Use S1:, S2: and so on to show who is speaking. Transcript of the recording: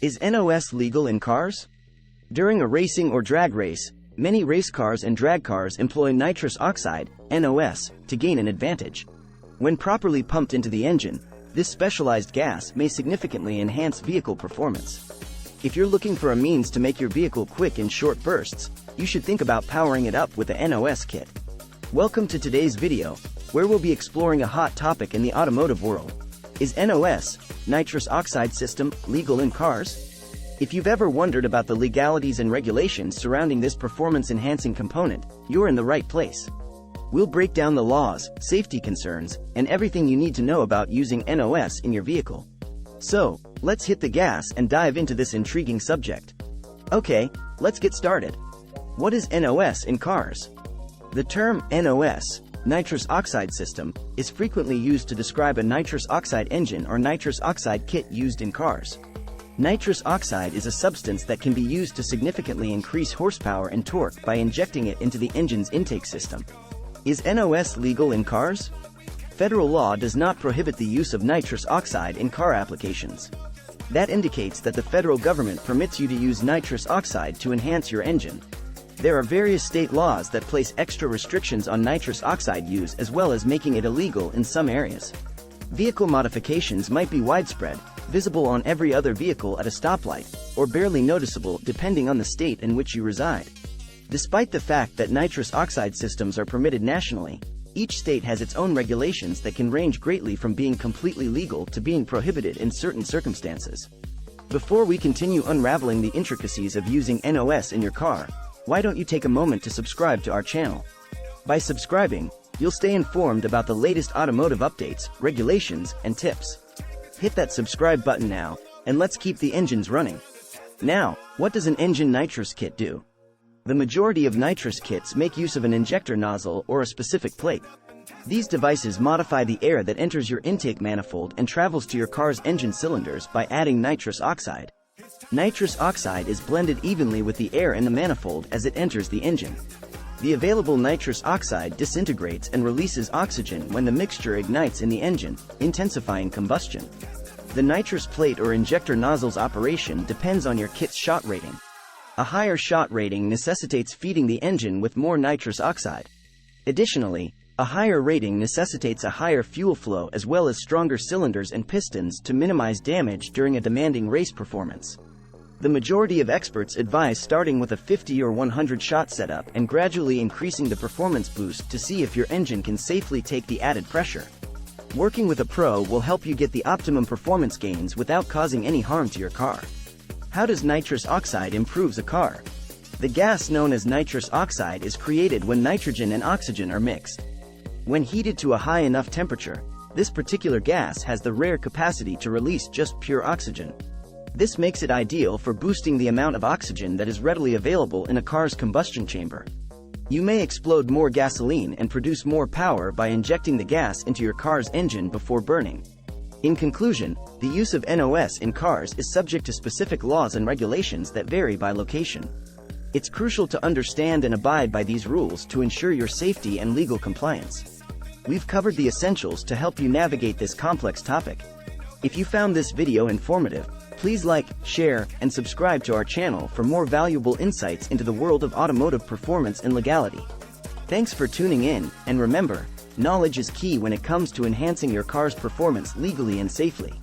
S1: Is NOS legal in cars? During a racing or drag race, many race cars and drag cars employ nitrous oxide, NOS, to gain an advantage. When properly pumped into the engine, this specialized gas may significantly enhance vehicle performance. If you're looking for a means to make your vehicle quick in short bursts, you should think about powering it up with a NOS kit. Welcome to today's video, where we'll be exploring a hot topic in the automotive world. Is NOS, Nitrous Oxide System, legal in cars? If you've ever wondered about the legalities and regulations surrounding this performance-enhancing component, you're in the right place. We'll break down the laws, safety concerns, and everything you need to know about using NOS in your vehicle. So, let's hit the gas and dive into this intriguing subject. Okay, let's get started. What is NOS in cars? The term NOS, Nitrous Oxide System, is frequently used to describe a nitrous oxide engine or nitrous oxide kit used in cars. Nitrous oxide is a substance that can be used to significantly increase horsepower and torque by injecting it into the engine's intake system. Is NOS legal in cars? Federal law does not prohibit the use of nitrous oxide in car applications. That indicates that the federal government permits you to use nitrous oxide to enhance your engine. There are various state laws that place extra restrictions on nitrous oxide use, as well as making it illegal in some areas. Vehicle modifications might be widespread, visible on every other vehicle at a stoplight, or barely noticeable depending on the state in which you reside. Despite the fact that nitrous oxide systems are permitted nationally, each state has its own regulations that can range greatly from being completely legal to being prohibited in certain circumstances. Before we continue unraveling the intricacies of using NOS in your car, why don't you take a moment to subscribe to our channel? By subscribing, you'll stay informed about the latest automotive updates, regulations, and tips. Hit that subscribe button now, and let's keep the engines running. Now, what does an engine nitrous kit do? The majority of nitrous kits make use of an injector nozzle or a specific plate. These devices modify the air that enters your intake manifold and travels to your car's engine cylinders by adding nitrous oxide. Nitrous oxide is blended evenly with the air in the manifold as it enters the engine. The available nitrous oxide disintegrates and releases oxygen when the mixture ignites in the engine, intensifying combustion. The nitrous plate or injector nozzle's operation depends on your kit's shot rating. A higher shot rating necessitates feeding the engine with more nitrous oxide. Additionally, a higher rating necessitates a higher fuel flow as well as stronger cylinders and pistons to minimize damage during a demanding race performance. The majority of experts advise starting with a 50 or 100 shot setup and gradually increasing the performance boost to see if your engine can safely take the added pressure. Working with a pro will help you get the optimum performance gains without causing any harm to your car. How does nitrous oxide improve a car? The gas known as nitrous oxide is created when nitrogen and oxygen are mixed. When heated to a high enough temperature, this particular gas has the rare capacity to release just pure oxygen. This makes it ideal for boosting the amount of oxygen that is readily available in a car's combustion chamber. You may explode more gasoline and produce more power by injecting the gas into your car's engine before burning. In conclusion, the use of NOS in cars is subject to specific laws and regulations that vary by location. It's crucial to understand and abide by these rules to ensure your safety and legal compliance. We've covered the essentials to help you navigate this complex topic. If you found this video informative, please like, share, and subscribe to our channel for more valuable insights into the world of automotive performance and legality. Thanks for tuning in, and remember, knowledge is key when it comes to enhancing your car's performance legally and safely.